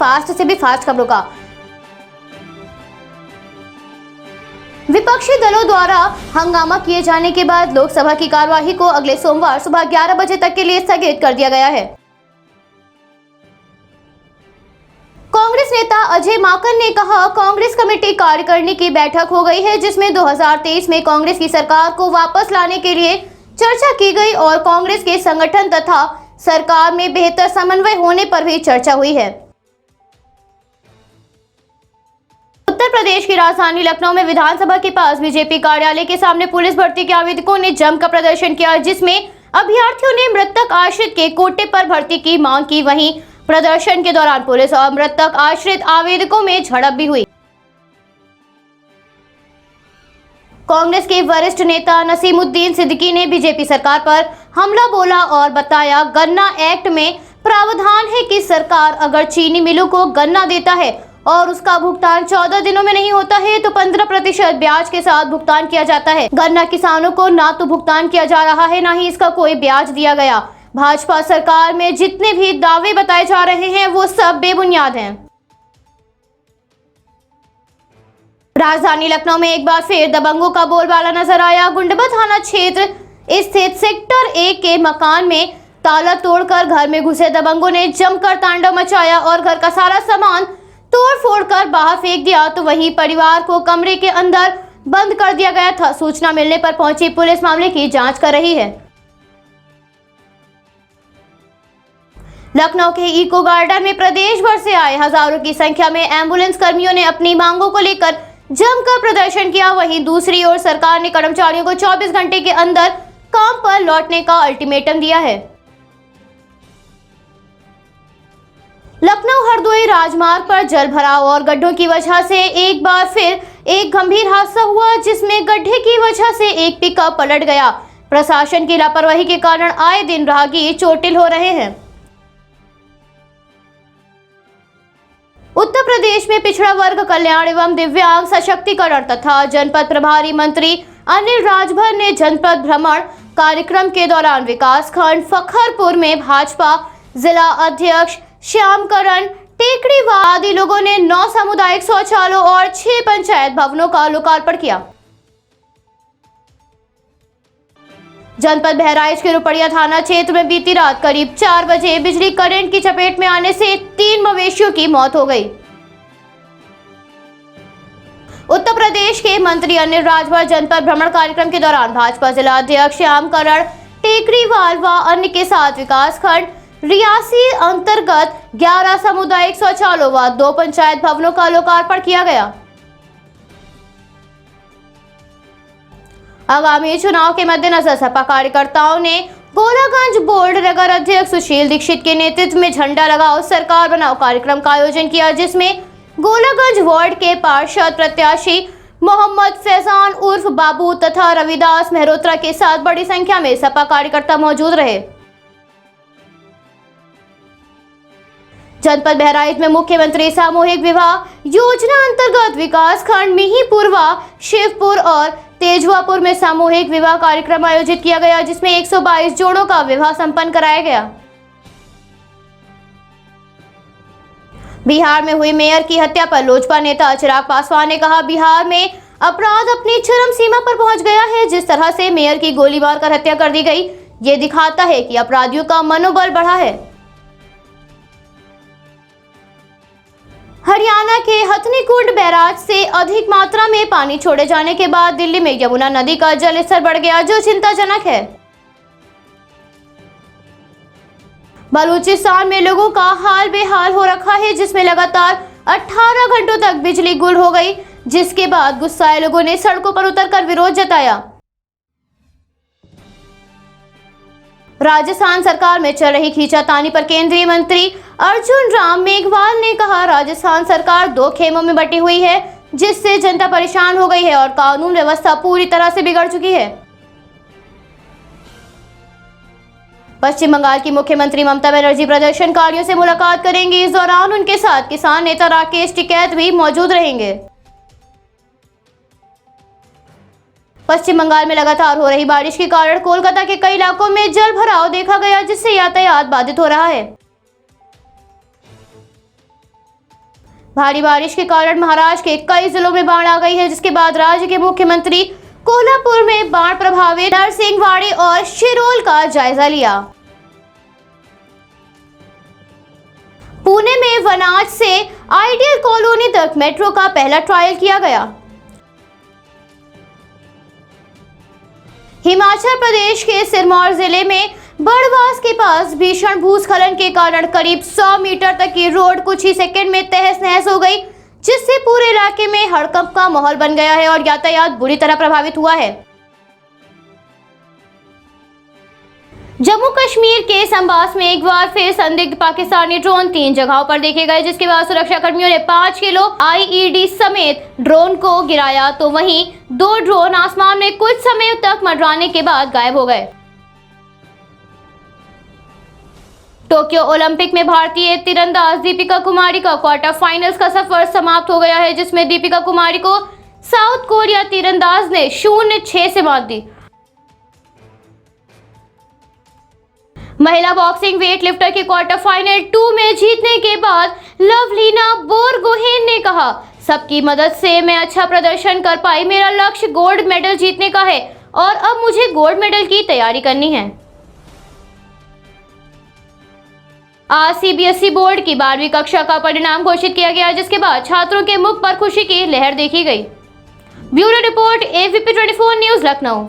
Fast से भी fast खबरों का। विपक्षी दलों द्वारा हंगामा किए जाने के बाद लोकसभा की कार्यवाही को अगले सोमवार सुबह 11 बजे तक के लिए स्थगित कर दिया गया है। कांग्रेस नेता अजय माकन ने कहा, कांग्रेस कमेटी कार्यकारिणी की बैठक हो गई है जिसमें 2023 में कांग्रेस की सरकार को वापस लाने के लिए चर्चा की गई और कांग्रेस के संगठन तथा सरकार में बेहतर समन्वय होने पर भी चर्चा हुई है। उत्तर प्रदेश की राजधानी लखनऊ में विधानसभा के पास बीजेपी कार्यालय के सामने पुलिस भर्ती के आवेदकों ने जमकर प्रदर्शन किया, जिसमें अभ्यर्थियों ने मृतक आश्रित के कोटे पर भर्ती की मांग की। वहीं प्रदर्शन के दौरान पुलिस और मृतक आश्रित आवेदकों में झड़प भी हुई। कांग्रेस के वरिष्ठ नेता नसीमुद्दीन सिद्दीकी ने बीजेपी सरकार पर हमला बोला और बताया, गन्ना एक्ट में प्रावधान है कि सरकार अगर चीनी मिलों को गन्ना देता है और उसका भुगतान 14 दिनों में नहीं होता है तो 15% ब्याज के साथ भुगतान किया जाता है। गन्ना किसानों को ना तो भुगतान किया जा रहा है, ना ही इसका कोई ब्याज दिया गया। भाजपा सरकार में जितने भी दावे बताए जा रहे हैं वो सब बेबुनियाद हैं। राजधानी लखनऊ में एक बार फिर दबंगों का बोलबाला नजर आया। गुंडबा थाना क्षेत्र स्थित सेक्टर 1 के मकान में ताला तोड़कर घर में घुसे दबंगों ने जमकर तांडव मचाया और घर का सारा सामान तोड़ फोड़ कर बाहर फेंक दिया, तो वहीं परिवार को कमरे के अंदर बंद कर दिया गया था। सूचना मिलने पर पहुंची पुलिस मामले की जांच कर रही है। लखनऊ के इको गार्डन में प्रदेश भर से आए हजारों की संख्या में एम्बुलेंस कर्मियों ने अपनी मांगों को लेकर जमकर प्रदर्शन किया। वहीं दूसरी ओर सरकार ने कर्मचारियों को 24 घंटे के अंदर काम पर लौटने का अल्टीमेटम दिया है। लखनऊ हरदोई राजमार्ग पर जल भराव और गड्ढों की वजह से एक बार फिर एक गंभीर हादसा हुआ, जिसमें गड्ढे की वजह से एक पिकअप पलट गया। प्रशासन की लापरवाही के कारण आए दिन राहगीर चोटिल हो रहे हैं। उत्तर प्रदेश में पिछड़ा वर्ग कल्याण एवं दिव्यांग सशक्तिकरण तथा जनपद प्रभारी मंत्री अनिल राजभर ने जनपद भ्रमण कार्यक्रम के दौरान विकास खंड फखरपुर में भाजपा जिला अध्यक्ष श्यामकरण टेकड़ीवाल आदि लोगों ने 9 सामुदायिक शौचालयों और 6 पंचायत भवनों का लोकार्पण किया। जनपद बहराइच के रुपड़िया थाना क्षेत्र में बीती रात करीब 4 बजे बिजली करंट की चपेट में आने से 3 मवेशियों की मौत हो गई। उत्तर प्रदेश के मंत्री अनिल राजभर जनपद भ्रमण कार्यक्रम के दौरान भाजपा जिला अध्यक्ष श्यामकरण टेकड़ीवाल व अन्य के साथ विकास खंड रियासी अंतर्गत 11 सामुदायिक शौचालयों व 2 पंचायत भवनों का लोकार्पण किया गया। आगामी चुनाव के मद्देनजर सपा कार्यकर्ताओं ने गोलागंज बोर्ड नगर अध्यक्ष सुशील दीक्षित के नेतृत्व में झंडा लगाओ सरकार बनाओ कार्यक्रम का आयोजन किया, जिसमें गोलागंज वार्ड के पार्षद प्रत्याशी मोहम्मद फैजान उर्फ बाबू तथा रविदास मेहरोत्रा के साथ बड़ी संख्या में सपा कार्यकर्ता मौजूद रहे। जनपद बहराइच में मुख्यमंत्री सामूहिक विवाह योजना अंतर्गत विकास खंड मिहीपुर व शिवपुर और तेजवापुर में सामूहिक विवाह कार्यक्रम आयोजित किया गया, जिसमें 122 जोड़ों का विवाह संपन्न कराया गया। बिहार में हुई मेयर की हत्या पर लोजपा नेता चिराग पासवान ने कहा, बिहार में अपराध अपनी चरम सीमा पर पहुंच गया है। जिस तरह से मेयर की गोली मारकर हत्या कर दी गई, ये दिखाता है कि अपराधियों का मनोबल बढ़ा है। हरियाणा के हथनीकुंड बैराज से अधिक मात्रा में पानी छोड़े जाने के बाद दिल्ली में यमुना नदी का जल स्तर बढ़ गया, जो चिंताजनक है। बलूचिस्तान में लोगों का हाल बेहाल हो रखा है, जिसमें लगातार 18 घंटों तक बिजली गुल हो गई, जिसके बाद गुस्साए लोगों ने सड़कों पर उतरकर विरोध जताया। राजस्थान सरकार में चल रही खींचातानी पर केंद्रीय मंत्री अर्जुन राम मेघवाल ने कहा, राजस्थान सरकार 2 खेमों में बटी हुई है, जिससे जनता परेशान हो गई है और कानून व्यवस्था पूरी तरह से बिगड़ चुकी है। पश्चिम बंगाल की मुख्यमंत्री ममता बनर्जी प्रदर्शनकारियों से मुलाकात करेंगी। इस दौरान उनके साथ किसान नेता राकेश टिकैत भी मौजूद रहेंगे। पश्चिम बंगाल में लगातार हो रही बारिश के कारण कोलकाता के कई इलाकों में जल भराव देखा गया, जिससे यातायात बाधित हो रहा है। भारी बारिश के कारण महाराष्ट्र के कई जिलों में बाढ़ आ गई है, जिसके बाद राज्य के मुख्यमंत्री कोल्हापुर में बाढ़ प्रभावित नरसिंहवाड़ी और शिरोल का जायजा लिया। पुणे में वनाज से आइडियल कॉलोनी तक मेट्रो का पहला ट्रायल किया गया। हिमाचल प्रदेश के सिरमौर जिले में बड़वास के पास भीषण भूस्खलन के कारण करीब 100 मीटर तक की रोड कुछ ही सेकंड में तहस नहस हो गई, जिससे पूरे इलाके में हड़कंप का माहौल बन गया है और यातायात बुरी तरह प्रभावित हुआ है। जम्मू कश्मीर के संबास में एक बार फिर संदिग्ध पाकिस्तानी ड्रोन 3 जगहों पर देखे गए, जिसके बाद सुरक्षा कर्मियों ने 5 किलो आईईडी समेत ड्रोन को गिराया, तो वहीं 2 ड्रोन आसमान में कुछ समय तक मंडराने के बाद गायब हो गए। टोक्यो ओलंपिक में भारतीय तीरंदाज दीपिका कुमारी का क्वार्टर फाइनल्स का सफर समाप्त हो गया है, जिसमें दीपिका कुमारी को साउथ कोरिया तीरंदाज ने 0-6 से मात दी। महिला बॉक्सिंग वेट लिफ्टर के क्वार्टर फाइनल 2 में जीतने के बाद लवलीना बोरगोहेन ने कहा, सबकी मदद से मैं अच्छा प्रदर्शन कर पाई। मेरा लक्ष्य गोल्ड मेडल जीतने का है और अब मुझे गोल्ड मेडल की तैयारी करनी है। आज सीबीएसई बोर्ड की 12वीं कक्षा का परिणाम घोषित किया गया, जिसके बाद छात्रों के मुख पर खुशी की लहर देखी गई। Bureau report AVP 24 news Lucknow.